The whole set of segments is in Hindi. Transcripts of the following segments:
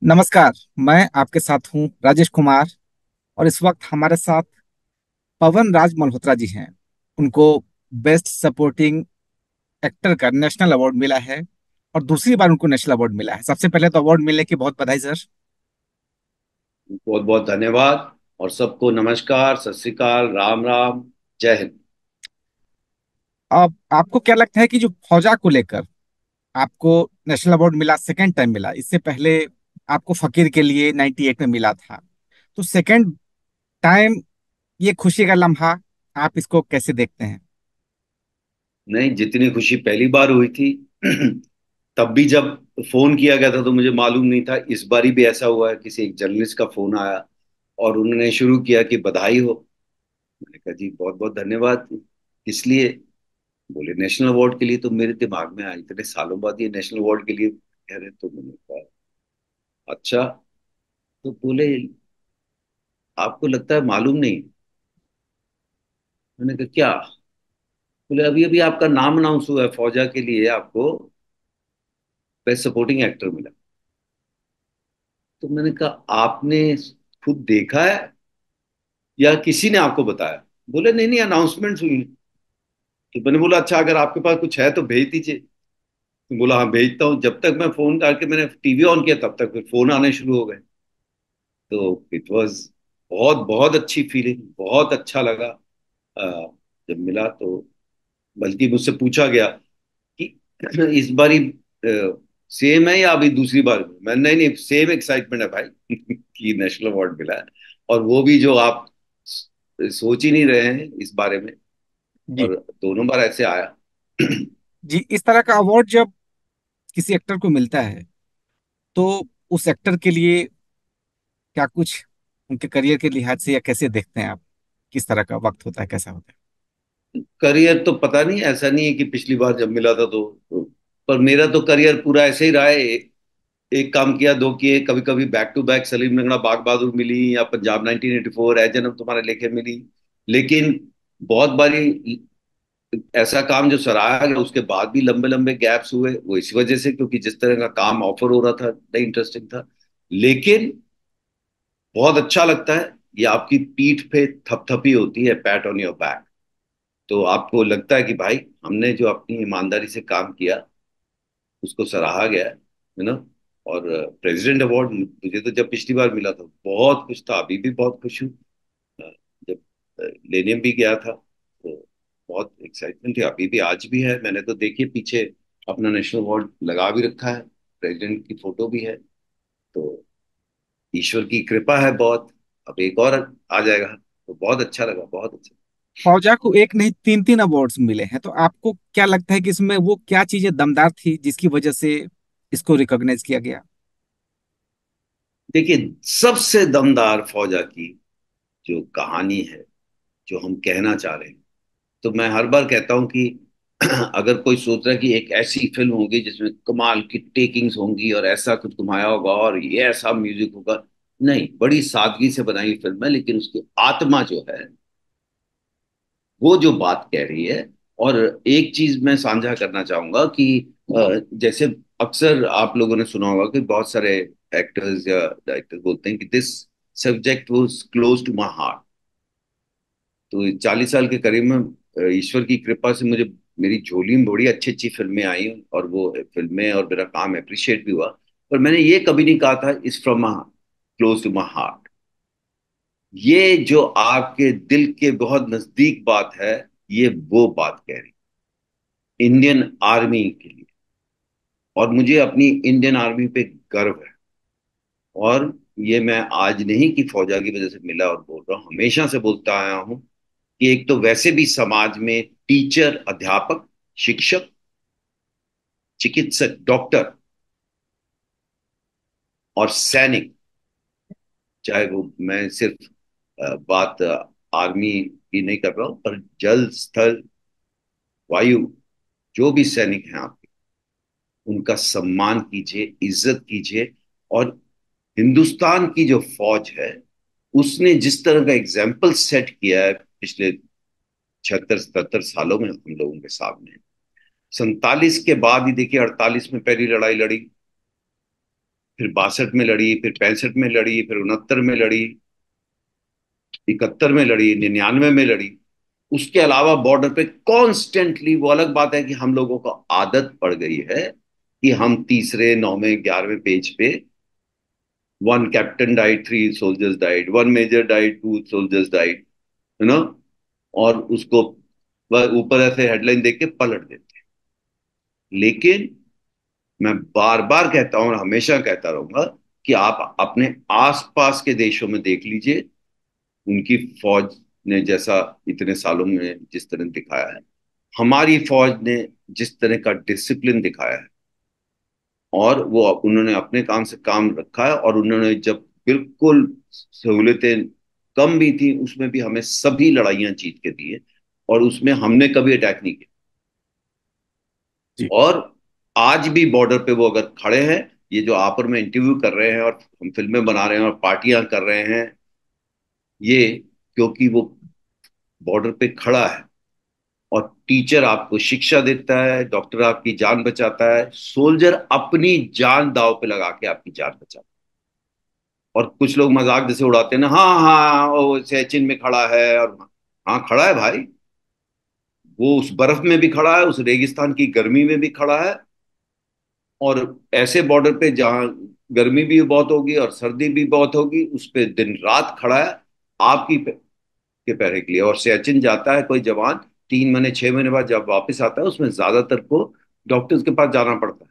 नमस्कार। मैं आपके साथ हूं राजेश कुमार। और इस वक्त हमारे साथ पवन राज मल्होत्रा जी हैं। उनको बेस्ट सपोर्टिंग एक्टर का नेशनल अवार्ड मिला है और दूसरी बार उनको नेशनल अवार्ड मिला है। सबसे पहले तो अवार्ड मिलने की बहुत बधाई सर। बहुत बहुत धन्यवाद। और सबको नमस्कार, सत श्री अकाल, राम राम, जय हिंद। अब आपको क्या लगता है कि जो फौजा को लेकर आपको नेशनल अवार्ड मिला, सेकेंड टाइम मिला, इससे पहले आपको फकीर के लिए 98 में मिला था, तो सेकेंड टाइम ये खुशी का लम्हा आप इसको कैसे देखते हैं? नहीं, जितनी खुशी पहली बार हुई थी तब भी जब फोन किया गया था तो मुझे मालूम नहीं था। इस बारी भी ऐसा हुआ है, किसी एक जर्नलिस्ट का फोन आया और उन्होंने शुरू किया कि बधाई हो। मैंने कहा जी बहुत बहुत धन्यवाद। किस लिए? बोले नेशनल अवार्ड के लिए। तो मेरे दिमाग में आया इतने सालों बाद ये नेशनल अवार्ड के लिए कह रहे हैं। तो मैंने कहा अच्छा। तो बोले आपको लगता है मालूम नहीं? मैंने कहा क्या? बोले अभी अभी आपका नाम अनाउंस हुआ है फौजा के लिए, आपको बेस्ट सपोर्टिंग एक्टर मिला। तो मैंने कहा आपने खुद देखा है या किसी ने आपको बताया? बोले नहीं नहीं, अनाउंसमेंट हुई। तो मैंने बोला अच्छा, अगर आपके पास कुछ है तो भेज दीजिए। तो बोला हाँ भेजता हूँ। जब तक मैं फोन करके मैंने टीवी ऑन किया तब तक फिर फोन आने शुरू हो गए। तो इट वाज बहुत बहुत अच्छी फीलिंग, बहुत अच्छा लगा। जब मिला तो बल्कि मुझसे पूछा गया कि इस बारी सेम है या अभी दूसरी बार? मैं नहीं नहीं, सेम एक्साइटमेंट है भाई कि नेशनल अवार्ड मिला है। और वो भी जो आप सोच ही नहीं रहे हैं इस बारे में। जी। और दोनों बार ऐसे आया। जी, इस तरह का अवार्ड जब किसी एक्टर को मिलता है तो उस एक्टर के लिए क्या कुछ उनके करियर के लिहाज से या कैसे देखते हैं आप? किस तरह का वक्त होता है, कैसा होता करियर तो पता नहीं, ऐसा नहीं है कि पिछली बार जब मिला था तो पर मेरा तो करियर पूरा ऐसे ही रहा है। एक काम किया, दो किए, कभी कभी बैक टू बैक सलीम लंगड़ा बाग बहादुर मिली या पंजाब 1984 है जन्म तुम्हारे लेखे मिली। लेकिन बहुत बारी ऐसा काम जो सराहा गया उसके बाद भी लंबे लंबे गैप्स हुए, वो इसी वजह से क्योंकि जिस तरह का काम ऑफर हो रहा था नहीं इंटरेस्टिंग था। लेकिन बहुत अच्छा लगता है। ये आपकी पीठ पे थपथपी होती है, पैट ऑन योर बैक। तो आपको लगता है कि भाई हमने जो अपनी ईमानदारी से काम किया उसको सराहा गया है ना। और प्रेसिडेंट अवार्ड मुझे तो जब पिछली बार मिला था बहुत खुश था, अभी भी बहुत खुश हूँ। अ, जब लेने भी गया था तो बहुत एक्साइटमेंट थी, अभी भी आज भी है। मैंने तो देखिए पीछे अपना नेशनल अवार्ड लगा भी रखा है, प्रेसिडेंट की फोटो भी है। तो ईश्वर की कृपा है बहुत। अब एक और आ जाएगा तो बहुत अच्छा लगा, बहुत अच्छा। है? फौजा को एक नहीं, तीन तीन अवार्ड्स मिले हैं, तो आपको क्या लगता है कि इसमें वो क्या चीजें दमदार थी जिसकी वजह से इसको रिकॉग्नाइज किया गया? देखिए सबसे दमदार फौजा की जो कहानी है, जो हम कहना चाह रहे हैं, तो मैं हर बार कहता हूं कि अगर कोई सोच रहा है कि एक ऐसी फिल्म होगी जिसमें कमाल की टेकिंग्स होंगी और ऐसा कुछ घुमाया होगा और ये ऐसा म्यूजिक होगा, नहीं, बड़ी सादगी से बनाई हुई फिल्म है। लेकिन उसकी आत्मा जो है वो जो बात कह रही है। और एक चीज मैं साझा करना चाहूंगा कि जैसे अक्सर आप लोगों ने सुना होगा कि बहुत सारे एक्टर्स या डायरेक्टर्स बोलते हैं कि this subject was close to my heart. तो 40 साल के करीब में ईश्वर की कृपा से मुझे मेरी झोली में बड़ी अच्छी अच्छी फिल्में आई और वो फिल्में और मेरा काम अप्रिशिएट भी हुआ। पर मैंने ये कभी नहीं कहा था is from close to my heart. ये जो आपके दिल के बहुत नजदीक बात है, ये वो बात कह रही इंडियन आर्मी के लिए। और मुझे अपनी इंडियन आर्मी पे गर्व है। और ये मैं आज नहीं कि फौजा की वजह से मिला और बोल रहा हूँ, हमेशा से बोलता आया हूँ कि एक तो वैसे भी समाज में टीचर, अध्यापक, शिक्षक, चिकित्सक, डॉक्टर और सैनिक, चाहे वो मैं सिर्फ बात आर्मी की नहीं कर रहा हूं, पर जल, स्थल, वायु, जो भी सैनिक हैं आपके, उनका सम्मान कीजिए, इज्जत कीजिए। और हिंदुस्तान की जो फौज है उसने जिस तरह का एग्जाम्पल सेट किया है पिछले 76 77 सालों में हम लोगों के सामने, 47 के बाद ही देखिए 48 में पहली लड़ाई लड़ी, फिर 62 में लड़ी, फिर 65 में लड़ी, फिर 69 में लड़ी, 71 में लड़ी, 99 में लड़ी। उसके अलावा बॉर्डर पे कॉन्स्टेंटली, वो अलग बात है कि हम लोगों को आदत पड़ गई है कि हम तीसरे, 9वें, 11वें पेज पे, one captain died, three soldiers died, one major died, two soldiers died, है ना, और उसको ऊपर ऐसे हेडलाइन देख के पलट देते हैं। लेकिन मैं बार बार कहता हूं और हमेशा कहता रहूंगा कि आप अपने आसपास के देशों में देख लीजिए, उनकी फौज ने जैसा इतने सालों में जिस तरह दिखाया है, हमारी फौज ने जिस तरह का डिसिप्लिन दिखाया है, और वो उन्होंने अपने काम से काम रखा है, और उन्होंने जब बिल्कुल सहूलतें कम भी थी उसमें भी हमें सभी लड़ाइयां जीत के दी है, और उसमें हमने कभी अटैक नहीं किया। जी। और आज भी बॉर्डर पे वो अगर खड़े हैं, ये जो आप और मैं इंटरव्यू कर रहे हैं और हम फिल्में बना रहे हैं और पार्टियां कर रहे हैं, ये क्योंकि वो बॉर्डर पे खड़ा है। और टीचर आपको शिक्षा देता है, डॉक्टर आपकी जान बचाता है, सोल्जर अपनी जान दांव पे लगा के आपकी जान बचाता है। और कुछ लोग मजाक जैसे उड़ाते हैं ना, हाँ हाँ वो सचिन में खड़ा है, और हाँ खड़ा है भाई, वो उस बर्फ में भी खड़ा है, उस रेगिस्तान की गर्मी में भी खड़ा है, और ऐसे बॉर्डर पे जहां गर्मी भी बहुत होगी और सर्दी भी बहुत होगी, उस पे दिन रात खड़ा है आपकी के पैरे के लिए। और सियाचिन जाता है कोई जवान, 3 महीने 6 महीने बाद जब वापस आता है, उसमें ज्यादातर को डॉक्टर्स के पास जाना पड़ता है।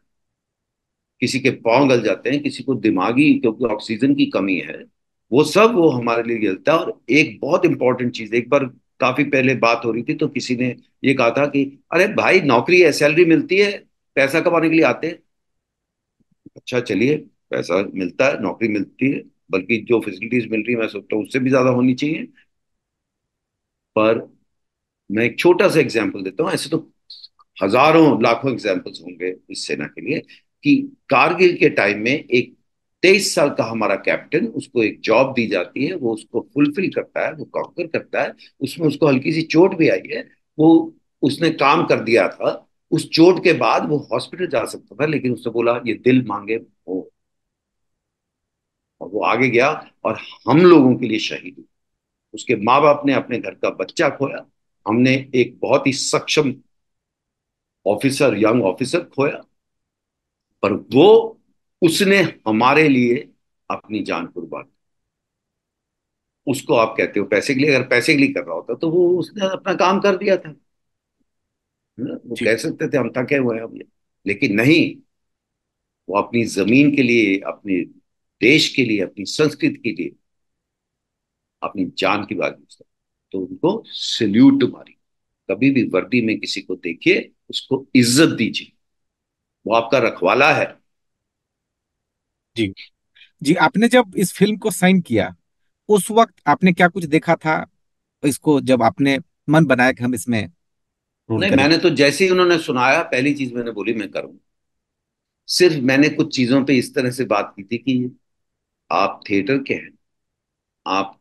किसी के पांव गल जाते हैं, किसी को दिमागी, क्योंकि ऑक्सीजन की कमी है। वो सब वो हमारे लिए खेलता है। और एक बहुत इंपॉर्टेंट चीज, एक बार काफी पहले बात हो रही थी तो किसी ने ये कहा था कि अरे भाई नौकरी है, सैलरी मिलती है, पैसा कमाने के लिए आते हैं। अच्छा चलिए, पैसा मिलता है, नौकरी मिलती है, बल्कि जो फैसिलिटीज मिल रही है मैं सोचता हूँ उससे भी ज्यादा होनी चाहिए। पर मैं एक छोटा सा एग्जांपल देता हूँ, ऐसे तो हजारों लाखों एग्जांपल्स होंगे इस सेना के लिए, कि कारगिल के टाइम में एक 23 साल का हमारा कैप्टन, उसको एक जॉब दी जाती है, वो उसको फुलफिल करता है, वो कॉन्कर करता है। उसमें उसको हल्की सी चोट भी आई है, वो उसने काम कर दिया था। उस चोट के बाद वो हॉस्पिटल जा सकता था, लेकिन उसने बोला ये दिल मांगे वो, और वो आगे गया, और हम लोगों के लिए शहीद हुआ। उसके माँ बाप ने अपने घर का बच्चा खोया, हमने एक बहुत ही सक्षम ऑफिसर, यंग ऑफिसर खोया, पर वो, उसने हमारे लिए अपनी जान कुर्बान की। उसको आप कहते हो पैसे के लिए, अगर पैसे के लिए कर रहा होता तो वो उसने अपना काम कर दिया था, है ना? वो जी। कह सकते थे हम थके हुए हैं अब ये, लेकिन नहीं, वो अपनी जमीन के लिए, अपने देश के लिए, अपनी संस्कृति के लिए अपनी जान की बात पूछता। तो उनको सल्यूट मारी। कभी भी वर्दी में किसी को देखिए, उसको इज्जत दीजिए, वो आपका रखवाला है। जी। जी, आपने जब इस फिल्म को साइन किया, उस वक्त आपने क्या कुछ देखा था इसको, जब आपने मन बनाया कि हम इसमें रोल नहीं, करेंगे? मैंने तो जैसे ही उन्होंने सुनाया, पहली चीज मैंने बोली मैं करूँ। सिर्फ मैंने कुछ चीजों पे इस तरह से बात की थी कि आप थिएटर के हैं, आप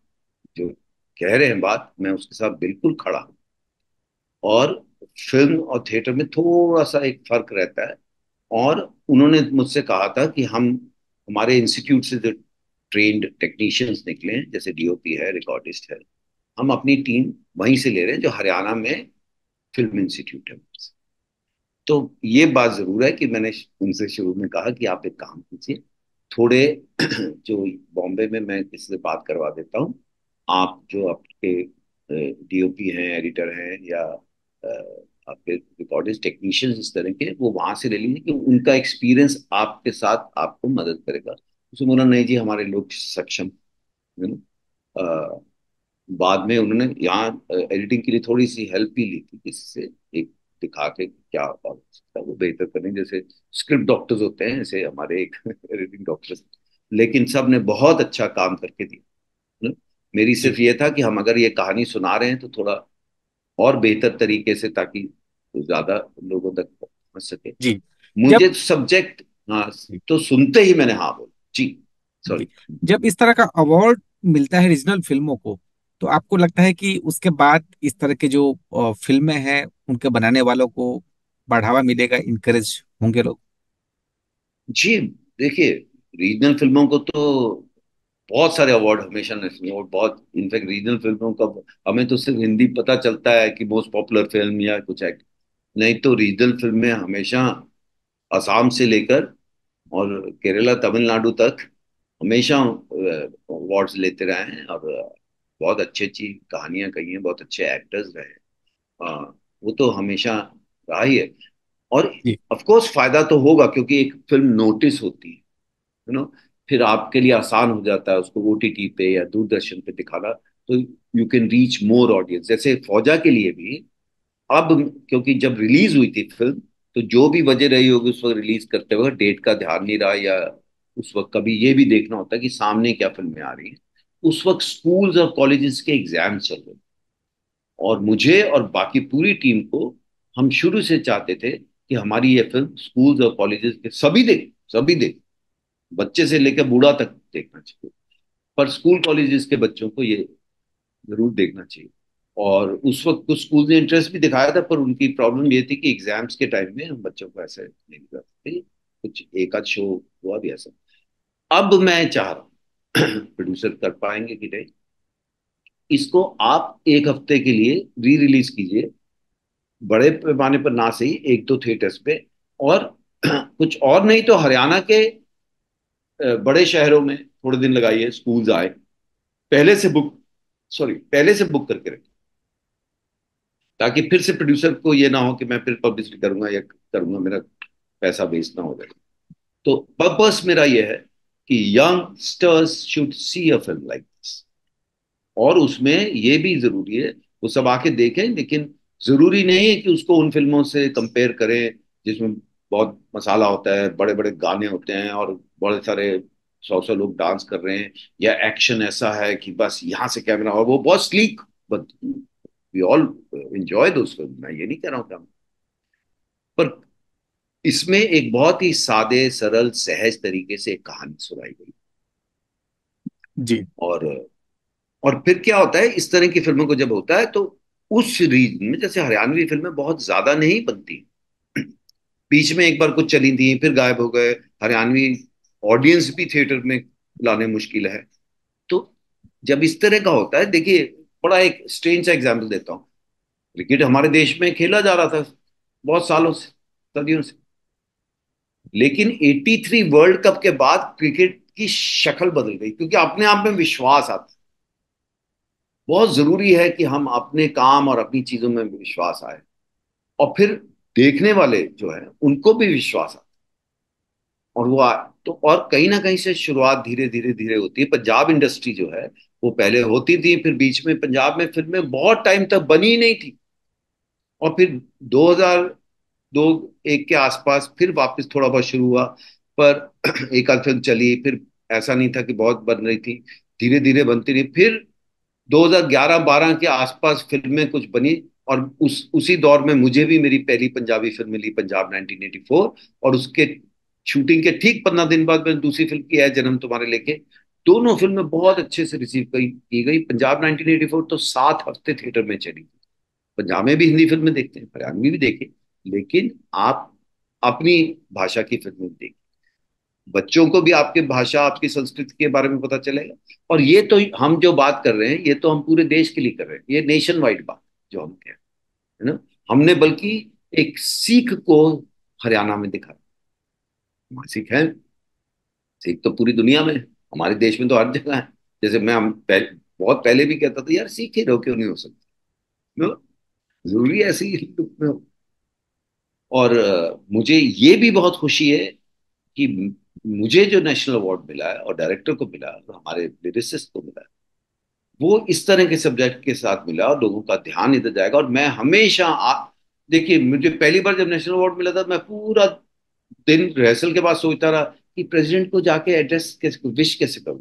जो कह रहे हैं बात, मैं उसके साथ बिल्कुल खड़ा हूं। और फिल्म और थिएटर में थोड़ा सा एक फर्क रहता है। और उन्होंने मुझसे कहा था कि हम, हमारे इंस्टीट्यूट से जो ट्रेन्ड टेक्नीशियंस निकले हैं, जैसे डीओपी है, रिकॉर्डिस्ट है, हम अपनी टीम वहीं से ले रहे हैं जो हरियाणा में फिल्म इंस्टीट्यूट है। तो ये बात जरूर है कि मैंने उनसे शुरू में कहा कि आप एक काम कीजिए, थोड़े जो बॉम्बे में मैं किसी से बात करवा देता हूँ, आप जो आपके डीओपी हैं, एडिटर हैं, या आपके रिकॉर्डिस्ट टेक्नीशियंस इस तरह के, वो वहां से ले लीजिए कि उनका एक्सपीरियंस आपके साथ आपको मदद करेगा। उसने बोला नहीं जी, हमारे लोग सक्षम है ना। बाद में उन्होंने यहाँ एडिटिंग के लिए थोड़ी सी हेल्प भी ली थी किसी से, एक दिखा के क्या और हो सकता है वो बेहतर करने, जैसे स्क्रिप्ट डॉक्टर्स होते हैं ऐसे हमारे एक एडिटिंग डॉक्टर्स। लेकिन सब ने बहुत अच्छा काम करके दिया ना। मेरी जी। सिर्फ ये था कि हम अगर ये कहानी सुना रहे हैं तो थोड़ा और बेहतर तरीके से, ताकि ज्यादा लोगों तक पहुंच सके। जी। जब मुझे सब्जेक्ट, हाँ, जी। तो सुनते ही मैंने हाँ बोला जी, जी। सॉरी। जब इस तरह का अवार्ड मिलता है रीजनल फिल्मों को, तो आपको लगता है कि उसके बाद इस तरह के जो फिल्में हैं उनके बनाने वालों को बढ़ावा मिलेगा, इनकरेज होंगे लोग? जी देखिए, रीजनल फिल्मों को तो बहुत सारे अवार्ड हमेशा नेशनल अवार्ड, बहुत इनफैक्ट रीजनल फिल्मों का हमें तो सिर्फ हिंदी पता चलता है कि मोस्ट पॉपुलर फिल्म या कुछ एक्ट, नहीं तो रीजनल फिल्में हमेशा असम से लेकर और केरला तमिलनाडु तक हमेशा अवार्ड्स लेते रहे हैं, और बहुत अच्छी अच्छी कहानियां कही हैं, बहुत अच्छे एक्टर्स रहे हैं। वो तो हमेशा रहा ही है। और जी ऑफ कोर्स फायदा तो होगा, क्योंकि एक फिल्म नोटिस होती है, यू नो, फिर आपके लिए आसान हो जाता है उसको ओटीटी पे या दूरदर्शन पे दिखाना, तो you can reach more audience. जैसे फौजा के लिए भी अब, क्योंकि जब रिलीज हुई थी फिल्म, तो जो भी वजह रही होगी उस वक्त रिलीज करते वक्त डेट का ध्यान नहीं रहा, या उस वक्त कभी ये भी देखना होता है कि सामने क्या फिल्में आ रही हैं। उस वक्त स्कूल्स और कॉलेजेस के एग्जाम चल रहे थे, और मुझे और बाकी पूरी टीम को, हम शुरू से चाहते थे कि हमारी ये फिल्म स्कूल्स और कॉलेजेस के सभी देख, बच्चे से लेकर बूढ़ा तक देखना चाहिए, पर स्कूल कॉलेजेस के बच्चों को ये जरूर देखना चाहिए। और उस वक्त कुछ स्कूल ने इंटरेस्ट भी दिखाया था, पर उनकी प्रॉब्लम ये थी कि एग्जाम्स के टाइम में हम बच्चों को ऐसे नहीं दिखा सकते, कुछ एक आध शो हुआ भी ऐसा। अब मैं चाह रहा हूँ प्रोड्यूसर कर पाएंगे कि नहीं, इसको आप एक हफ्ते के लिए री रिलीज कीजिए, बड़े पैमाने पर ना सही, एक दो थिएटर्स पे, और कुछ और नहीं तो हरियाणा के बड़े शहरों में थोड़े दिन लगाइए, स्कूल्स आए, पहले से बुक पहले से बुक करके रखें, ताकि फिर से प्रोड्यूसर को ये ना हो कि मैं फिर पब्लिसिटी करूंगा या करूंगा, मेरा पैसा वेस्ट ना हो जाए। तो पर्पस मेरा ये है कि youngsters should see a film like this, और उसमें ये भी जरूरी है वो सब आके देखें, लेकिन जरूरी नहीं है कि उसको उन फिल्मों से कंपेयर करें जिसमें बहुत मसाला होता है, बड़े बड़े गाने होते हैं, और बड़े सारे सौ सौ लोग डांस कर रहे हैं, या एक्शन ऐसा है कि बस यहाँ से कैमरा हो, वो बहुत sleek, but we all enjoy those film, मैं ये नहीं कह रहा हूँ कि पर इसमें एक बहुत ही सादे सरल सहज तरीके से एक कहानी सुनाई गई। जी और फिर क्या होता है, इस तरह की फिल्मों को जब होता है तो उस रीजन में, जैसे हरियाणवी फिल्में बहुत ज्यादा नहीं बनती, बीच में एक बार कुछ चली थी फिर गायब हो गए, हरियाणवी ऑडियंस भी थिएटर में लाने मुश्किल है। तो जब इस तरह का होता है, देखिए, बड़ा एक स्ट्रेंज सा एग्जाम्पल देता हूँ। क्रिकेट हमारे देश में खेला जा रहा था बहुत सालों से, सदियों से, लेकिन 83 वर्ल्ड कप के बाद क्रिकेट की शक्ल बदल गई, क्योंकि अपने आप में विश्वास आता है। बहुत जरूरी है कि हम अपने काम और अपनी चीजों में विश्वास आए, और फिर देखने वाले जो है उनको भी विश्वास आए, और तो और कहीं ना कहीं से शुरुआत धीरे धीरे धीरे होती है। पंजाब इंडस्ट्री जो है वो पहले होती थी, फिर बीच में पंजाब में फिल्में बहुत टाइम तक बनी ही नहीं थी, और फिर 2002 एक के आसपास फिर वापस थोड़ा बहुत शुरू हुआ, पर एक आध फिल्म चली, फिर ऐसा नहीं था कि बहुत बन रही थी, धीरे धीरे बनती रही, फिर 2011-12 के आसपास फिल्में कुछ बनी, और उसी दौर में मुझे भी मेरी पहली पंजाबी फिल्म मिली, पंजाब 1984, और उसके शूटिंग के ठीक 15 दिन बाद मैंने दूसरी फिल्म की है जन्म तुम्हारे लेके। दोनों फिल्में बहुत अच्छे से रिसीव की गई। पंजाब 1984 तो 7 हफ्ते थिएटर में चली। पंजाब में भी हिंदी फिल्में देखते हैं, हरियाणवी भी देखें, लेकिन आप अपनी भाषा की फिल्में देखिए, बच्चों को भी आपके भाषा आपकी संस्कृति के बारे में पता चलेगा। और ये तो हम जो बात कर रहे हैं, ये तो हम पूरे देश के लिए कर रहे हैं, ये नेशन वाइड बात जो हम कह रहे हैं, है ना। हमने बल्कि एक सीख को हरियाणा में दिखाया। हमारे सीख है, सीख तो पूरी दुनिया में है, हमारे देश में तो हर जगह है। जैसे मैं बहुत पहले भी कहता था यार सीख ही रहो, क्यों नहीं हो सकती, नो, जरूरी है ऐसे ही लुक में हो। और मुझे ये भी बहुत खुशी है कि मुझे जो नेशनल अवार्ड मिला है और डायरेक्टर को मिला है और हमारे लिरिसिस्ट को मिला है, वो इस तरह के सब्जेक्ट के साथ मिला, और लोगों का ध्यान इधर जाएगा। और मैं हमेशा देखिए, मुझे पहली बार जब नेशनल अवार्ड मिला था, मैं पूरा दिन रिहर्सल के बाद सोचता रहा कि प्रेसिडेंट को जाके एड्रेस कैसे, विश कैसे करूं,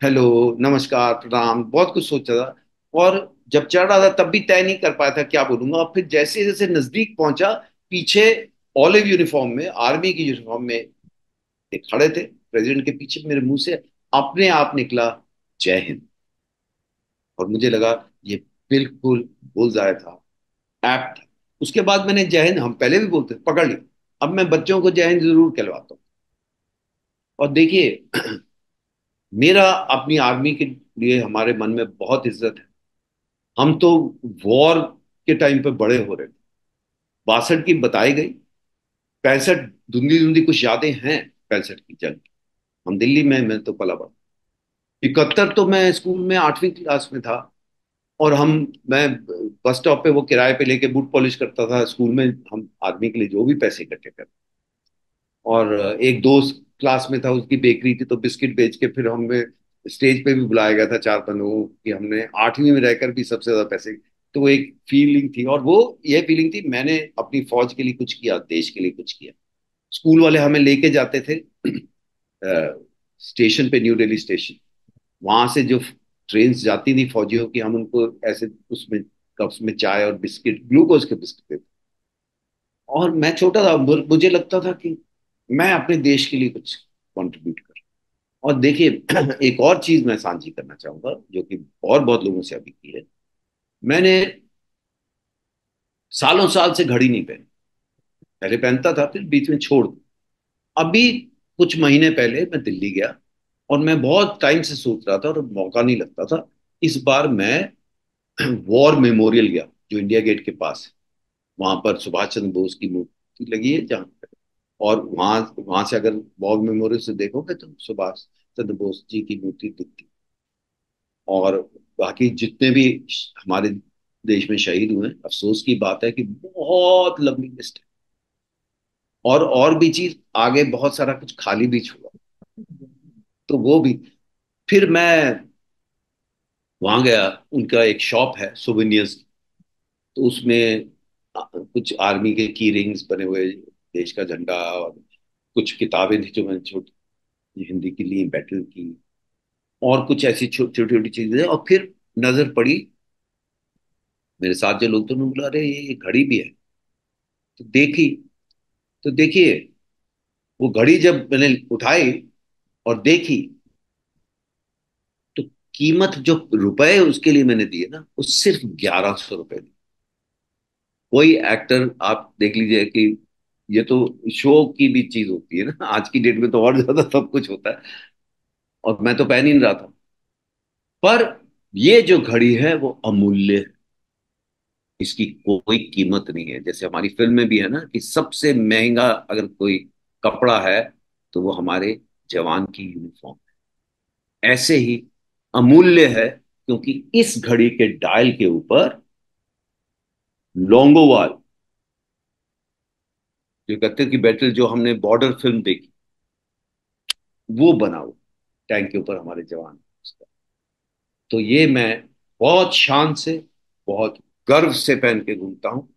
हेलो, नमस्कार, प्रणाम, बहुत कुछ सोचा था। और जब चढ़ रहा था तब भी तय नहीं कर पाया था क्या बोलूंगा, और फिर जैसे जैसे नजदीक पहुंचा, पीछे ऑलिव यूनिफॉर्म में, आर्मी की यूनिफॉर्म में एक खड़े थे प्रेसिडेंट के पीछे, मेरे मुंह से अपने आप निकला जय हिंद। और मुझे लगा ये बिल्कुल बुलसआई था, एप्ट था। उसके बाद मैंने जय हिंद, हम पहले भी बोलते पकड़ लिया, अब मैं बच्चों को जय हिंद जरूर कहलवाता हूँ। और देखिए, मेरा अपनी आर्मी के लिए हमारे मन में बहुत इज्जत है। हम तो वॉर के टाइम पे बड़े हो रहे थे। 62 की बताई गई, 65 धुंधली धुंधली कुछ यादें हैं 65 की जंग की। हम दिल्ली में, मैं तो पला बड़ा। 71 तो मैं स्कूल में 8वीं क्लास में था। और मैं बस स्टॉप पे वो किराए पे लेके बूट पॉलिश करता था स्कूल में, हम आदमी के लिए जो भी पैसे इकट्ठे कर। और एक दोस्त क्लास में था, उसकी बेकरी थी, तो बिस्किट बेच के फिर हमें स्टेज पे भी बुलाया गया था 4 5 लोगों कि हमने 8वीं में रहकर भी सबसे ज्यादा पैसे। तो वो एक फीलिंग थी, और वो ये फीलिंग थी मैंने अपनी फौज के लिए कुछ किया, देश के लिए कुछ किया। स्कूल वाले हमें लेके जाते थे स्टेशन पे, न्यू दिल्ली स्टेशन। वहां से जो ट्रेन जाती थी फौजियों की, हम उनको ऐसे उसमें कप्स में चाय और बिस्किट, ग्लूकोज के बिस्किट देते। और मैं छोटा था, मुझे लगता था कि मैं अपने देश के लिए कुछ कंट्रीब्यूट कर। और देखिए, एक और चीज मैं साझी करना चाहूंगा जो कि और बहुत लोगों से अभी की है। मैंने सालों साल से घड़ी नहीं पहनी। पहले पहनता था, फिर बीच में छोड़ दी। अभी कुछ महीने पहले मैं दिल्ली गया, और मैं बहुत टाइम से सोच रहा था और मौका नहीं लगता था। इस बार मैं वॉर मेमोरियल गया, जो इंडिया गेट के पास है। वहां पर सुभाष चंद्र बोस की मूर्ति लगी है जहाँ पे। और वहां वहां से अगर वॉर मेमोरियल से देखोगे तो सुभाष चंद्र बोस जी की मूर्ति दिखती। और बाकी जितने भी हमारे देश में शहीद हुए हैं, अफसोस की बात है कि बहुत लंबी लिस्ट है। और भी चीज आगे बहुत सारा कुछ खाली भी छुड़ा, तो वो भी। फिर मैं वहां गया, उनका एक शॉप है सुवेनियर्स। तो उसमें कुछ आर्मी के की रिंग्स बने हुए, देश का झंडा, और कुछ किताबें थी जो मैंने छोटी हिंदी की ली, बैटल की। और कुछ ऐसी छोटी छोटी चीजें। और फिर नजर पड़ी, मेरे साथ जो लोग थे उन्होंने बोला, अरे ये घड़ी भी है। तो देखी, तो देखिए, वो घड़ी जब मैंने उठाई और देखी, तो कीमत जो रुपए उसके लिए मैंने दिए ना, वो सिर्फ 1100 रुपए दी। कोई एक्टर आप देख लीजिए कि ये तो शो की भी चीज होती है ना, आज की डेट में तो और ज्यादा सब कुछ होता है। और मैं तो पहन ही नहीं रहा था। पर ये जो घड़ी है वो अमूल्य है। इसकी कोई कीमत नहीं है। जैसे हमारी फिल्म में भी है ना कि सबसे महंगा अगर कोई कपड़ा है, तो वो हमारे जवान की यूनिफॉर्म। ऐसे ही अमूल्य है, क्योंकि इस घड़ी के डायल के ऊपर लोंगोवाल, जो 71 की बैटल जो हमने बॉर्डर फिल्म देखी, वो बना हुआ टैंक के ऊपर हमारे जवान। तो ये मैं बहुत शान से, बहुत गर्व से पहन के घूमता हूँ।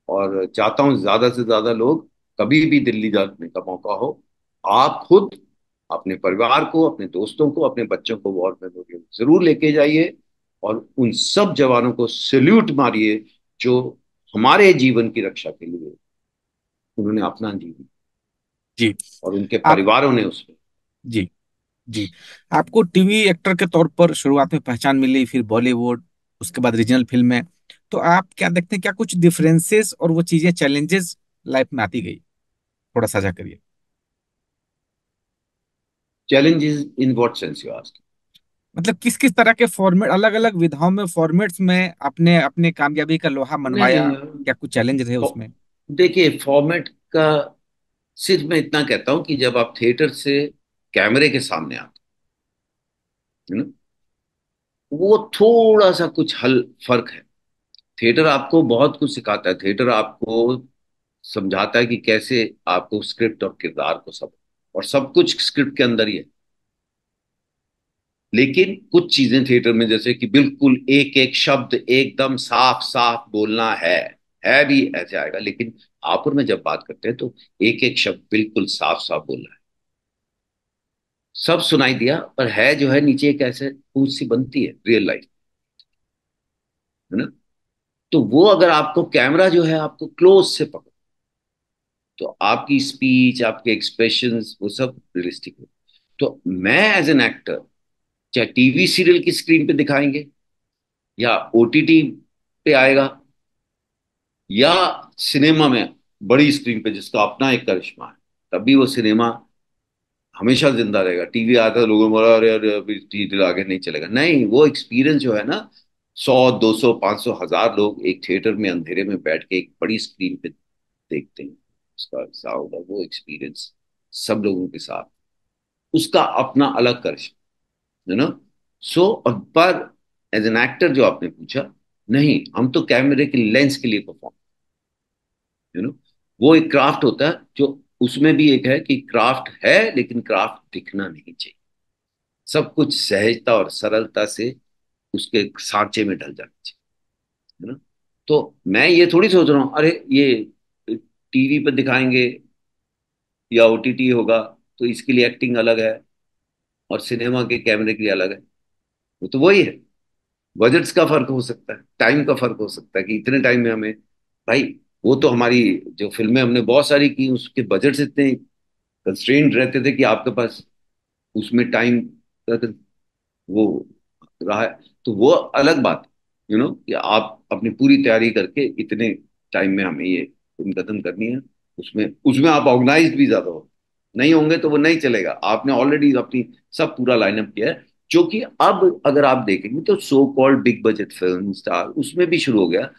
और चाहता हूँ ज्यादा से ज्यादा लोग, कभी भी दिल्ली जाने का मौका हो, आप खुद अपने परिवार को, अपने दोस्तों को, अपने बच्चों को वॉर मेमोरियल जरूर लेके जाइए। और उन सब जवानों को सल्यूट मारिए जो हमारे जीवन की रक्षा के लिए उन्होंने अपना जीवन, जी। और उनके आप। परिवारों ने उसमें। जी। जी। आपको टीवी एक्टर के तौर पर शुरुआत में पहचान मिली, फिर बॉलीवुड, उसके बाद रीजनल फिल्म में। तो आप क्या देखते हैं, क्या कुछ डिफरेंसेस और वो चीजें, चैलेंजेस लाइफ में आती गई? थोड़ा साझा करिए। Challenges in what sense you ask? मतलब किस किस तरह के फॉर्मेट, अलग अलग विधाओं में, फॉर्मेट्स में अपने अपने कामयाबी का लोहा मनवाया? नहीं, क्या कुछ चैलेंज रहे उसमें? देखिए, फॉर्मेट का सिर्फ मैं इतना कहता हूं कि जब आप थिएटर से कैमरे के सामने आते हैं ना, वो थोड़ा सा कुछ हल फर्क है। थिएटर आपको बहुत कुछ सिखाता है। थिएटर आपको समझाता है कि कैसे आपको स्क्रिप्ट और किरदार को सब, और सब कुछ स्क्रिप्ट के अंदर ही है। लेकिन कुछ चीजें थिएटर में, जैसे कि बिल्कुल एक एक शब्द एकदम साफ साफ बोलना है भी ऐसे आएगा। लेकिन आप और मैं जब बात करते हैं तो एक एक शब्द बिल्कुल साफ साफ बोलना है। सब सुनाई दिया, पर है जो है नीचे एक ऐसे पूछ सी बनती है रियल लाइफ, है ना। तो वो अगर आपको कैमरा जो है आपको क्लोज से पकड़, तो आपकी स्पीच, आपके एक्सप्रेशंस, वो सब रियलिस्टिक हो। तो मैं एज एन एक्टर, चाहे टीवी सीरियल की स्क्रीन पे दिखाएंगे, या ओटीटी पे आएगा, या सिनेमा में बड़ी स्क्रीन पे जिसका अपना एक करिश्मा है, तभी वो सिनेमा हमेशा जिंदा रहेगा। टीवी आता है, लोगों बोला अरे अरे अभी टीवी आगे नहीं चलेगा, नहीं, वो एक्सपीरियंस जो है ना, 100 200 500 1000 लोग एक थिएटर में अंधेरे में बैठ के एक बड़ी स्क्रीन पे देखते हैं, उसका ऐसा होगा वो एक्सपीरियंस सब लोगों के साथ, उसका अपना अलग कर्ष, है ना। सो पर एज एन एक्टर जो आपने पूछा, नहीं, हम तो कैमरे के लेंस के लिए परफॉर्म, यू नो, वो एक क्राफ्ट होता है जो, उसमें भी एक है कि क्राफ्ट है लेकिन क्राफ्ट दिखना नहीं चाहिए, सब कुछ सहजता और सरलता से उसके सांचे में ढल जाना चाहिए, है ना। तो मैं ये थोड़ी सोच रहा हूँ अरे ये टीवी पर दिखाएंगे या ओटीटी होगा तो इसके लिए एक्टिंग अलग है और सिनेमा के कैमरे के लिए अलग है, वो तो वही है। बजट्स का फर्क हो सकता है, टाइम का फर्क हो सकता है कि इतने टाइम में हमें, भाई वो तो हमारी जो फिल्में हमने बहुत सारी की उसके बजट्स इतने कंस्ट्रेंट रहते थे कि आपके पास उसमें टाइम वो रहा है, तो वो अलग बात, कि आप अपनी पूरी तैयारी करके इतने टाइम में हमें ये फिल्म खत्म करनी है, उसमें उसमें आप ऑर्गेनाइज भी ज्यादा हो, नहीं होंगे तो वो नहीं चलेगा, आपने ऑलरेडी अपनी सब पूरा लाइनअप किया है। जो कि अब अगर आप देखेंगे तो so called big budget film star उसमें भी शुरू हो गया।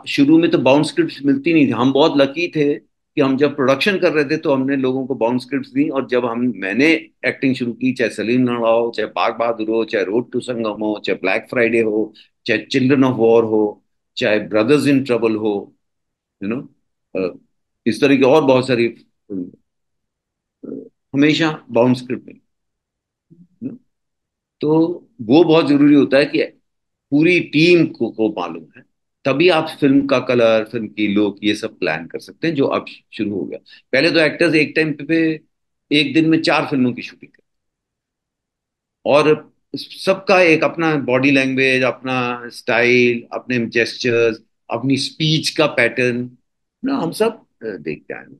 शुरू में तो बाउंड स्क्रिप्ट मिलती नहीं थी, हम बहुत लकी थे कि हम जब प्रोडक्शन कर रहे थे तो हमने लोगों को बाउंड स्क्रिप्ट दी, और जब हम मैंने एक्टिंग शुरू की, चाहे सलीम लड़ा हो, चाहे बाग बहादुर हो, चाहे रोड टू संगम हो, चाहे ब्लैक फ्राइडे हो, चाहे चिल्ड्रन ऑफ वॉर हो, चाहे ब्रदर्स इन ट्रबल हो, यू नो इस तरह की और बहुत सारी हमेशा बाउंड स्क्रिप्ट में, you know, तो वो बहुत जरूरी होता है कि पूरी टीम को मालूम है, तभी आप फिल्म का कलर, फिल्म की लुक, ये सब प्लान कर सकते हैं, जो अब शुरू हो गया। पहले तो एक्टर्स एक टाइम पे एक दिन में 4 फिल्मों की शूटिंग करते, और सबका एक अपना बॉडी लैंग्वेज, अपना स्टाइल, अपने जेस्चर्स, अपनी स्पीच का पैटर्न ना, हम सब देखते आए हैं।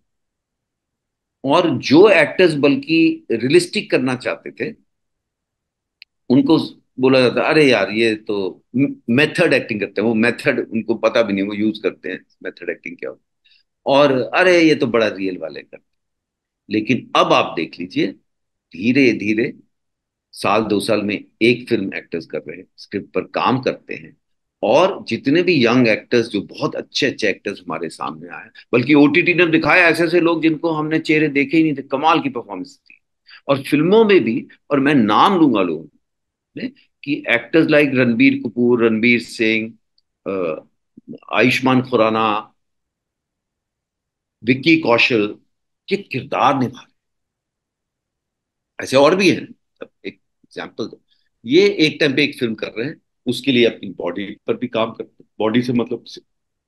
और जो एक्टर्स बल्कि रियलिस्टिक करना चाहते थे, उनको बोला जाता अरे यार ये तो मेथड एक्टिंग करते हैं, वो मेथड उनको पता भी नहीं, वो यूज करते हैं मेथड एक्टिंग क्या होता है, और अरे ये तो बड़ा रियल वाले करते हैं। लेकिन अब आप देख लीजिए, धीरे धीरे साल 2 साल में एक फिल्म एक्टर्स कर रहे हैं, स्क्रिप्ट पर काम करते हैं, और जितने भी यंग एक्टर्स जो बहुत अच्छे अच्छे एक्टर्स हमारे सामने आए, बल्कि ओटीटी ने दिखाया ऐसे ऐसे लोग जिनको हमने चेहरे देखे ही नहीं थे, कमाल की परफॉर्मेंस थी। और फिल्मों में भी, और मैं नाम लूंगा लोगों में, कि एक्टर्स लाइक रणबीर कपूर, रणबीर सिंह, आयुष्मान खुराना, विक्की कौशल, ये किरदार निभा रहे हैं। ऐसे और भी हैं, अब एक एग्जाम्पल दो, ये एक टाइम पे एक फिल्म कर रहे हैं, उसके लिए अपनी बॉडी पर भी काम करते हैं, बॉडी से मतलब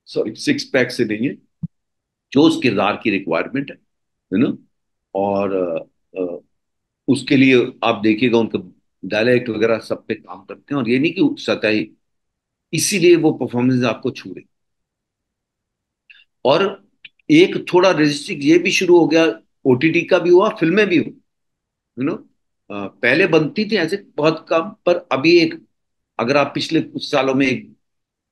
सॉरी सिक्स पैक से नहीं है, जो उस किरदार की रिक्वायरमेंट है ना। और उसके लिए आप देखिएगा उनका डायलेक्ट वगैरह सब पे काम करते हैं, और ये नहीं कि सतही, इसीलिए वो परफॉर्मेंस आपको छू रही। और एक थोड़ा रजिस्ट्रिक ये भी शुरू हो गया, ओटीटी का भी हुआ, फिल्में भी हुई, यू नो। पहले बनती थी ऐसे बहुत कम, पर अभी एक, अगर आप पिछले कुछ सालों में एक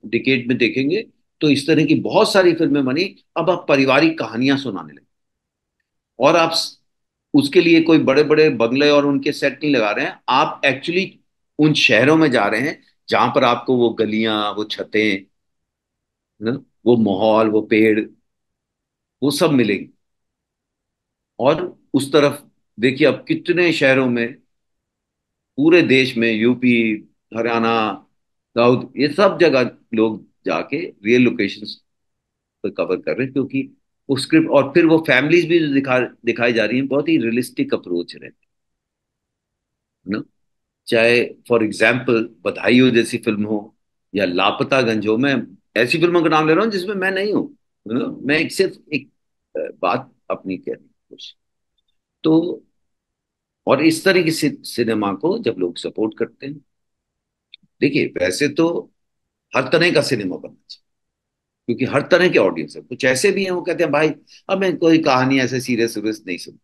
डिकेड में देखेंगे तो इस तरह की बहुत सारी फिल्में बनी। अब आप पारिवारिक कहानियां सुनाने लगे, और आप उसके लिए कोई बड़े बड़े बंगले और उनके सेट नहीं लगा रहे हैं, आप एक्चुअली उन शहरों में जा रहे हैं जहां पर आपको वो गलियां, वो छतें, है ना, वो माहौल, वो पेड़, वो सब मिलेंगे। और उस तरफ देखिए अब कितने शहरों में, पूरे देश में, यूपी, हरियाणा, साउथ, ये सब जगह लोग जाके रियल लोकेशंस पर कवर कर रहे हैं, क्योंकि वो स्क्रिप्ट, और फिर वो फैमिलीज भी जो दिखाई जा रही हैं, बहुत ही रियलिस्टिक अप्रोच रहती है ना। चाहे फॉर एग्जाम्पल बधाई हो जैसी फिल्म हो, या लापता गंज हो, मैं ऐसी फिल्मों का नाम ले रहा हूँ जिसमें मैं नहीं हूँ, मैं एक सिर्फ एक बात अपनी कहने की कोशिश। तो और इस तरह की सिनेमा को जब लोग सपोर्ट करते हैं, देखिए वैसे तो हर तरह का सिनेमा बनना चाहिए, क्योंकि हर तरह के ऑडियंस है, कुछ ऐसे भी हैं वो कहते हैं भाई हमें कोई कहानी ऐसे सीरियस सीरियस नहीं सुननी,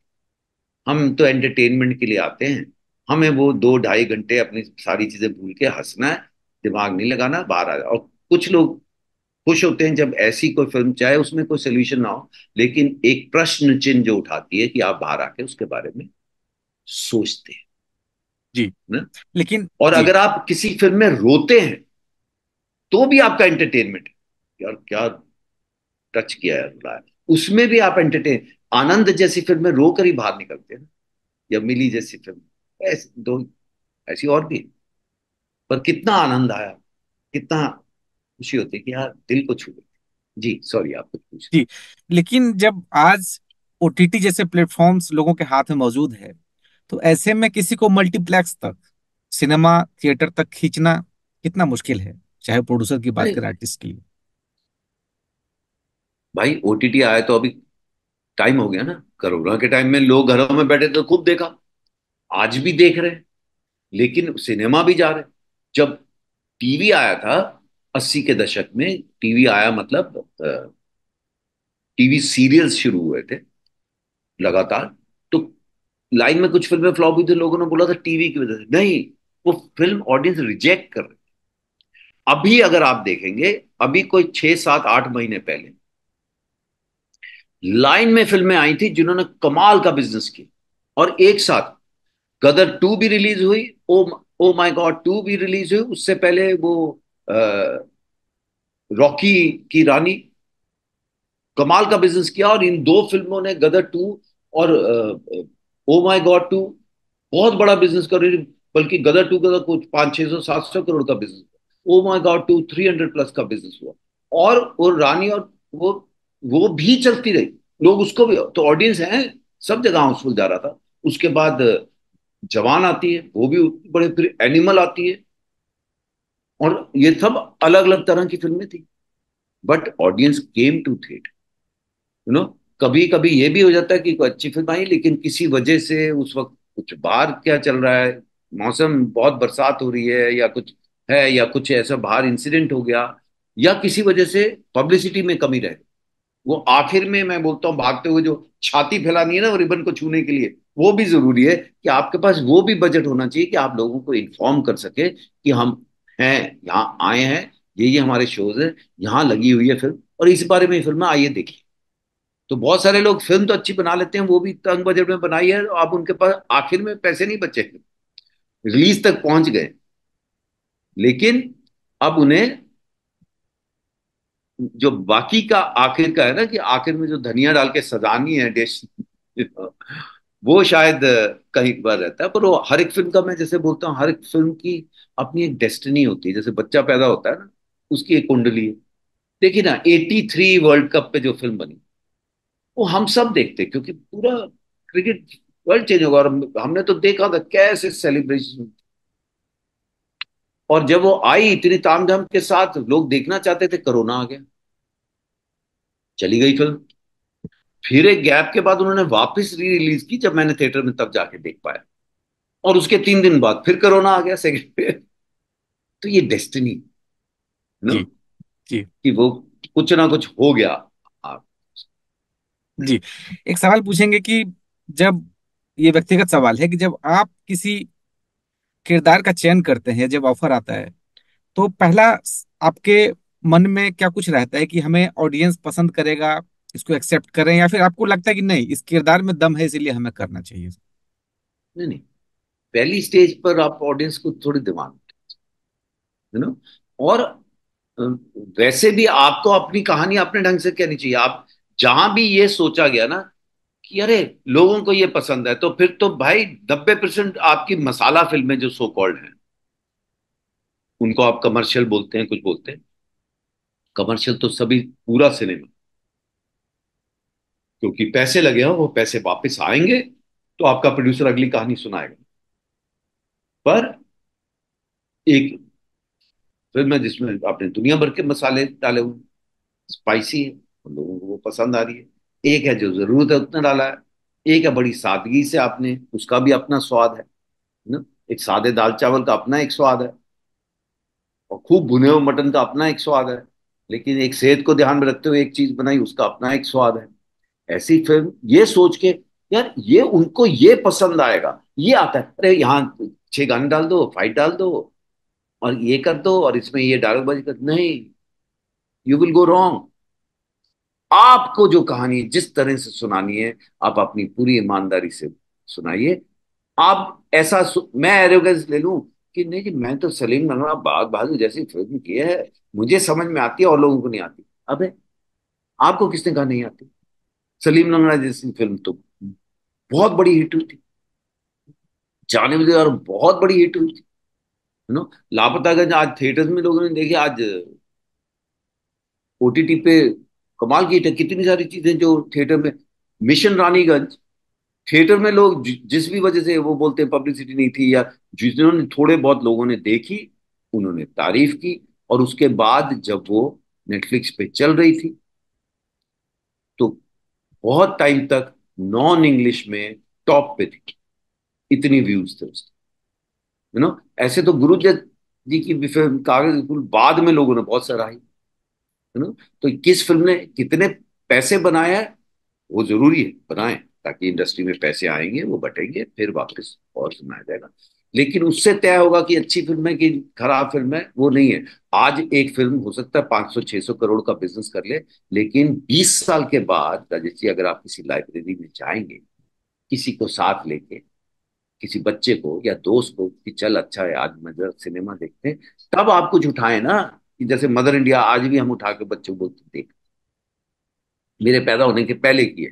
हम तो एंटरटेनमेंट के लिए आते हैं, हमें वो 2 ढाई घंटे अपनी सारी चीजें भूल के हंसना है, दिमाग नहीं लगाना, बाहर आ जाओ। और कुछ लोग खुश होते हैं जब ऐसी कोई फिल्म, चाहे उसमें कोई सोल्यूशन ना हो, लेकिन एक प्रश्न चिन्ह जो उठाती है कि आप बाहर आके उसके बारे में सोचते हैं जी। ना। लेकिन और जी अगर आप किसी फिल्म में रोते हैं तो भी आपका एंटरटेनमेंट है। यार क्या टच किया है बुलाया, उसमें भी आप एंटरटेन। आनंद जैसी फिल्म में रो कर ही बाहर निकलते हैं ना, या मिली जैसी फिल्म, ऐसे दो ऐसी और भी। पर कितना आनंद आया, कितना खुशी होती है कि यार दिल को छू गई। जी सॉरी, आप कुछ पूछ जी। लेकिन जब आज ओटीटी जैसे प्लेटफॉर्म्स लोगों के हाथ में मौजूद है, तो ऐसे में किसी को मल्टीप्लेक्स तक, सिनेमा थिएटर तक खींचना कितना मुश्किल है, चाहे प्रोड्यूसर की बात रहे। करें, आर्टिस्ट की। भाई ओटीटी आया तो अभी टाइम हो गया ना। कोरोना के टाइम में लोग घरों में बैठे तो खूब देखा, आज भी देख रहे हैं, लेकिन सिनेमा भी जा रहे हैं। जब टीवी आया था 80 के दशक में, टीवी आया मतलब टीवी सीरियल्स शुरू हुए थे लगातार, तो लाइन में कुछ फिल्में फ्लॉप हुई थी, लोगों ने बोला था टीवी की वजह से नहीं, वो फिल्म ऑडियंस रिजेक्ट कर रही। अभी अगर आप देखेंगे, अभी कोई 6 7 8 महीने पहले लाइन में फिल्में आई थी जिन्होंने कमाल का बिजनेस किया, और एक साथ गदर 2 भी रिलीज हुई, ओ ओ माय गॉड 2 भी रिलीज हुई, उससे पहले वो रॉकी की रानी, कमाल का बिजनेस किया। और इन दो फिल्मों ने, गदर 2 और ओ माय गॉड 2, बहुत बड़ा बिजनेस कर रही। बल्कि गदर 2 का तो कुछ 500 600 700 करोड़ का बिजनेस हुआ, ओ माय गॉड 2 300+ का बिजनेस हुआ। और रानी और वो वो भी चलती रही, लोग उसको भी, तो ऑडियंस है, सब जगह हाउसफुल जा रहा था। उसके बाद जवान आती है, वो भी बड़े, फिर एनिमल आती है, और ये सब अलग अलग तरह की फिल्में थी, but audience came to theatre. You know, कभी कभी ये भी हो जाता है कि कोई अच्छी फिल्म आई, लेकिन किसी वजह से उस वक्त कुछ बाहर क्या चल रहा है, मौसम बहुत बरसात हो रही है या कुछ है, या कुछ ऐसा बाहर इंसिडेंट हो गया, या किसी वजह से पब्लिसिटी में कमी रहे, वो आखिर में मैं बोलता हूँ भागते हुए जो छाती फैलानी है ना वो रिबन को छूने के लिए, वो भी जरूरी है कि आपके पास वो भी बजट होना चाहिए कि आप लोगों को इन्फॉर्म कर सके कि हम हैं, यहाँ आए हैं, ये हमारे शोज है, यहाँ लगी हुई है फिल्म, और इस बारे में फिल्म आइए देखिए। तो बहुत सारे लोग फिल्म तो अच्छी बना लेते हैं, वो भी तंग बजट में बनाई है, अब उनके पास आखिर में पैसे नहीं बचे, रिलीज तक पहुंच गए, लेकिन अब उन्हें जो बाकी का आखिर का है ना, कि आखिर में जो धनिया डाल के सजानी है डिश, वो शायद कहीं पर रहता है। पर वो हर एक फिल्म का, मैं जैसे बोलता हूँ, हर एक फिल्म की अपनी एक डेस्टिनी होती है। जैसे बच्चा पैदा होता है ना, उसकी एक कुंडली है। देखिए ना, 83 वर्ल्ड कप पे जो फिल्म बनी, वो हम सब देखते हैं, क्योंकि पूरा क्रिकेट वर्ल्ड चेंज होगा, और हमने तो देखा था कैसे सेलिब्रेशन। और जब वो आई इतनी तामझाम के साथ, लोग देखना चाहते थे, कोरोना आ गया, चली गई फिल्म। फिर एक गैप के बाद उन्होंने वापस री रिलीज की, जब मैंने थिएटर में तब जाके देख पाया, और उसके 3 दिन बाद फिर कोरोना आ गया सेकंड पे। तो ये डेस्टिनी नो, जी जी कि वो कुछ ना कुछ हो गया। आप जी। एक सवाल पूछेंगे कि जब, ये व्यक्तिगत सवाल है, कि जब आप किसी किरदार का चयन करते हैं, जब ऑफर आता है, तो पहला आपके मन में क्या कुछ रहता है कि हमें ऑडियंस पसंद करेगा, इसको एक्सेप्ट करें, या फिर आपको लगता है कि नहीं, इस किरदार में दम है इसलिए हमें करना चाहिए। नहीं नहीं, पहली स्टेज पर आप ऑडियंस को थोड़ी दिमाग, यू नो। और अ, वैसे भी आपको अपनी कहानी अपने ढंग से कहनी चाहिए। आप जहां भी ये सोचा गया ना कि अरे लोगों को ये पसंद है, तो फिर तो भाई 90% आपकी मसाला फिल्में जो सो कॉल्ड हैं, उनको आप कमर्शियल बोलते हैं, कुछ बोलते हैं, कमर्शियल तो सभी पूरा सिनेमा, क्योंकि पैसे लगे हो, वो पैसे वापस आएंगे, तो आपका प्रोड्यूसर अगली कहानी सुनाएगा। पर एक फिल्म है जिसमें आपने दुनिया भर के मसाले डाले हुए, स्पाइसी है, और लोगों को वो पसंद आ रही है। एक है जो जरूरत है उतना डाला है, एक है बड़ी सादगी से आपने, उसका भी अपना स्वाद है ना। एक सादे दाल चावल का अपना एक स्वाद है, और खूब भुने हुए मटन का अपना एक स्वाद है, लेकिन एक सेहत को ध्यान में रखते हुए एक चीज बनाई, उसका अपना एक स्वाद है। ऐसी फिल्म ये सोच के, यार ये उनको ये पसंद आएगा, ये आता है, अरे यहाँ 6 गाने डाल दो, फाइट डाल दो, और ये कर दो, और इसमें ये डायलॉग बाजी कर, नहीं, यू विल गो रॉन्ग। आपको जो कहानी जिस तरह से सुनानी है, आप अपनी पूरी ईमानदारी से सुनाइए, आप ऐसा मैं एरोगेंस ले लूं कि नहीं जी, मैं तो सलीम मंगड़ा बाग बहादुर जैसी फिल्म की है, मुझे समझ में आती है और लोगों को नहीं आती। अबे, आपको किसने कहा नहीं आती? सलीम लंगड़ा जैसी फिल्म तो बहुत बड़ी हिट हुई थी, जाने मुझे, और बहुत बड़ी हिट हुई थी। लापतागंज आज थिएटर्स में लोगों ने देखी, आज ओटीटी पे कमाल की हिट है। कितनी सारी चीजें जो थिएटर में, मिशन रानीगंज, थिएटर में लोग जिस भी वजह से वो बोलते हैं पब्लिसिटी नहीं थी, या जिन्होंने थोड़े बहुत लोगों ने देखी, उन्होंने तारीफ की। और उसके बाद जब वो नेटफ्लिक्स पे चल रही थी, तो बहुत टाइम तक नॉन इंग्लिश में टॉप पे थी, इतनी व्यूज थे उसके। ऐसे तो गुरु जी की भी फिल्म कागज फूल बाद में लोगों ने बहुत सराही, तो किस फिल्म ने कितने पैसे बनाए हैं, वो जरूरी है बनाए, ताकि इंडस्ट्री में पैसे आएंगे, वो बटेंगे, फिर वापस और सुनाया जाएगा। लेकिन उससे तय होगा कि अच्छी फिल्म है कि खराब फिल्म है, वो नहीं है। आज एक फिल्म हो सकता है 500-600 करोड़ का बिजनेस कर ले, लेकिन 20 साल के बाद राजेश जी, अगर आप किसी लाइब्रेरी में जाएंगे, किसी को साथ लेके, किसी बच्चे को या दोस्त को कि चल अच्छा है आज मदर सिनेमा देखते हैं, तब आप कुछ उठाए ना। कि जैसे मदर इंडिया आज भी हम उठा के बच्चों को बोलते देख, मेरे पैदा होने के पहले की है।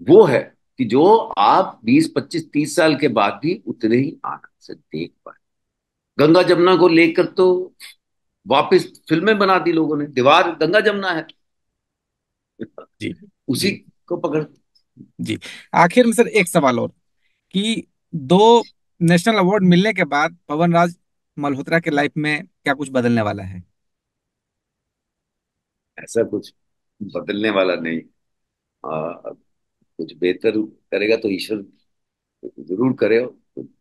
वो है कि जो आप 20-25-30 साल के बाद भी उतने ही आनंद से देख पाए। गंगा जमुना को लेकर तो वापस फिल्में बना दी लोगों ने, दीवार गंगा जमुना है, जी। उसी जी। को पकड़। जी। आखिर में सर एक सवाल और, कि दो नेशनल अवार्ड मिलने के बाद पवन राज मल्होत्रा के लाइफ में क्या कुछ बदलने वाला है? ऐसा कुछ बदलने वाला नहीं। कुछ बेहतर करेगा तो ईश्वर जरूर करे,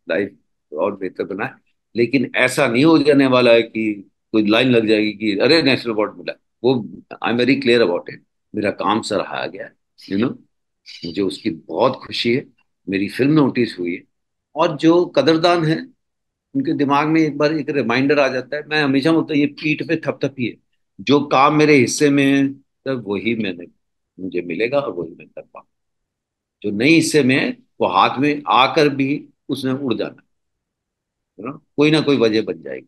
लाइफ और बेहतर बनाए। लेकिन ऐसा नहीं हो जाने वाला है कि कोई लाइन लग जाएगी कि अरे नेशनल अवार्ड मिला। वो, I am very clear about it, मेरा काम सराहा गया है, मुझे उसकी बहुत खुशी है, मेरी फिल्म नोटिस हुई है। और जो कदरदान है, उनके दिमाग में एक बार एक रिमाइंडर आ जाता है। मैं हमेशा बोलता हूँ, ये पीठ पे थपथपी है, जो काम मेरे हिस्से में है तब वही मैंने, मुझे मिलेगा और वही मैं कर पाऊँ। जो नहीं हिस्से में है, वो हाथ में आकर भी उसने उड़ जाना है कोई ना कोई वजह बन जाएगी।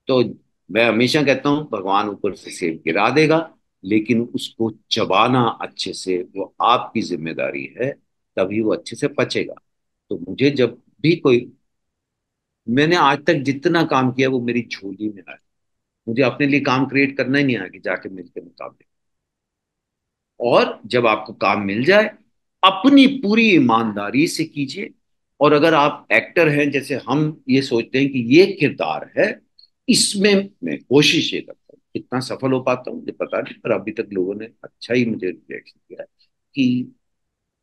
तो मैं हमेशा कहता हूँ, भगवान ऊपर से सेब गिरा देगा, लेकिन उसको चबाना अच्छे से वो आपकी जिम्मेदारी है, तभी वो अच्छे से पचेगा। तो मुझे जब भी कोई, मैंने आज तक जितना काम किया वो मेरी झोली में आया। मुझे अपने लिए काम क्रिएट करना ही नहीं आया कि जाके मिलकर मुकाबले। और जब आपको काम मिल जाए, अपनी पूरी ईमानदारी से कीजिए। और अगर आप एक्टर हैं, जैसे हम ये सोचते हैं कि ये किरदार है, इसमें मैं कोशिश ये करता हूँ, कितना सफल हो पाता हूँ मुझे पता नहीं, पर अभी तक लोगों ने अच्छा ही मुझे रिएक्शन दिया है कि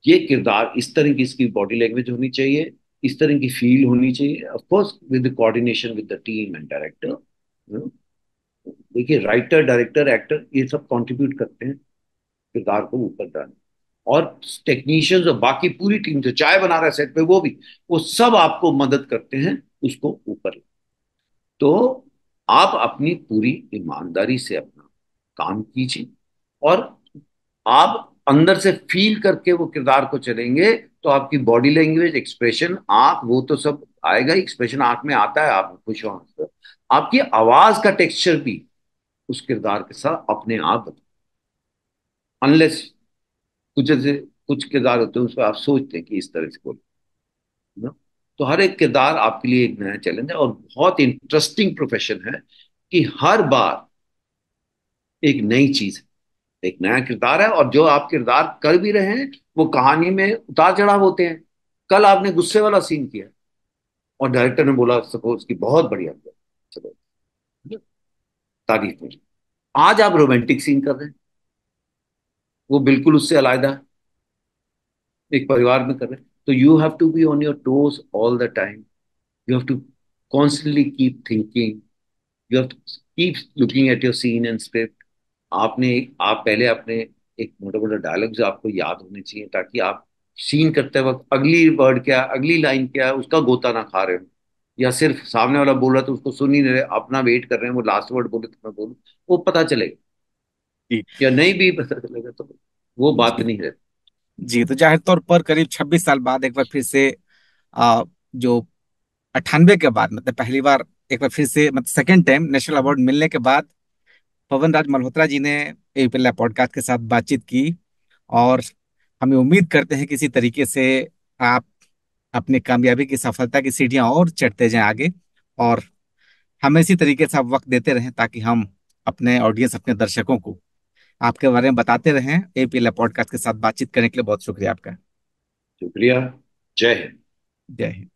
ये किरदार इस तरह की, इसकी बॉडी लैंग्वेज होनी चाहिए, इस तरह की फील होनी चाहिए, of course with coordination with the team and director. देखिए, राइटर, डायरेक्टर, एक्टर, ये सब कंट्रीब्यूट करते हैं किरदार को ऊपर डालने। और टेक्नीशियंस और बाकी पूरी टीम जो चाय बना रहा है सेट पे, वो सब आपको मदद करते हैं उसको ऊपर। तो आप अपनी पूरी ईमानदारी से अपना काम कीजिए, और आप अंदर से फील करके वो किरदार को चलेंगे, तो आपकी बॉडी लैंग्वेज, एक्सप्रेशन, आंख, वो तो सब आएगा, एक्सप्रेशन आंख में आता है, आप खुश हो, आपकी आवाज का टेक्सचर भी उस किरदार के साथ अपने आप, अनलेस कुछ जैसे कुछ किरदार होते हैं उसको आप सोचते हैं कि इस तरह से बोलो ना। तो हर एक किरदार आपके लिए एक नया चैलेंज है, और बहुत इंटरेस्टिंग प्रोफेशन है कि हर बार एक नई चीज है, एक नया किरदार है। और जो आप किरदार कर भी रहे हैं, वो कहानी में उतार चढ़ाव होते हैं। कल आपने गुस्से वाला सीन किया और डायरेक्टर ने बोला सपोज की बहुत बढ़िया किया, चलो तारीफ में। आज आप रोमांटिक सीन कर रहे हैं, वो बिल्कुल उससे अलग है, एक परिवार में कर रहे हैं। तो you have to be on your toes all the time, you have to constantly keep thinking, you have to keep looking at your scene and script। आपने, आप पहले अपने एक मोटा मोटा डायलॉग्स आपको याद होने चाहिए, ताकि आप सीन करते वक्त अगली वर्ड क्या, अगली लाइन क्या है, उसका गोता ना खा रहे हो, या सिर्फ सामने वाला बोल रहा तो उसको सुन ही नहीं रहे, अपना वेट कर रहे हैं वो लास्ट वर्ड बोले तो मैं बोलूं, वो पता चलेगा। जी। या नहीं भी पता चलेगा तो वो बात जी। नहीं रहती। जी, तो जाहिर तौर पर करीब 26 साल बाद एक बार फिर से जो 98 के बाद, मतलब पहली बार, एक बार फिर से, मतलब सेकंड टाइम नेशनल अवार्ड मिलने के बाद पवन राज मल्होत्रा जी ने ए पिल्ला पॉडकास्ट के साथ बातचीत की। और हमें उम्मीद करते हैं कि इसी तरीके से आप अपनी कामयाबी की, सफलता की सीढ़ियां और चढ़ते जाएं आगे। और हमें इसी तरीके से आप वक्त देते रहें ताकि हम अपने ऑडियंस, अपने दर्शकों को आपके बारे में बताते रहें। ए पिल्ला पॉडकास्ट के साथ बातचीत करने के लिए बहुत शुक्रिया आपका। शुक्रिया। जय हिंद। जय हिंद।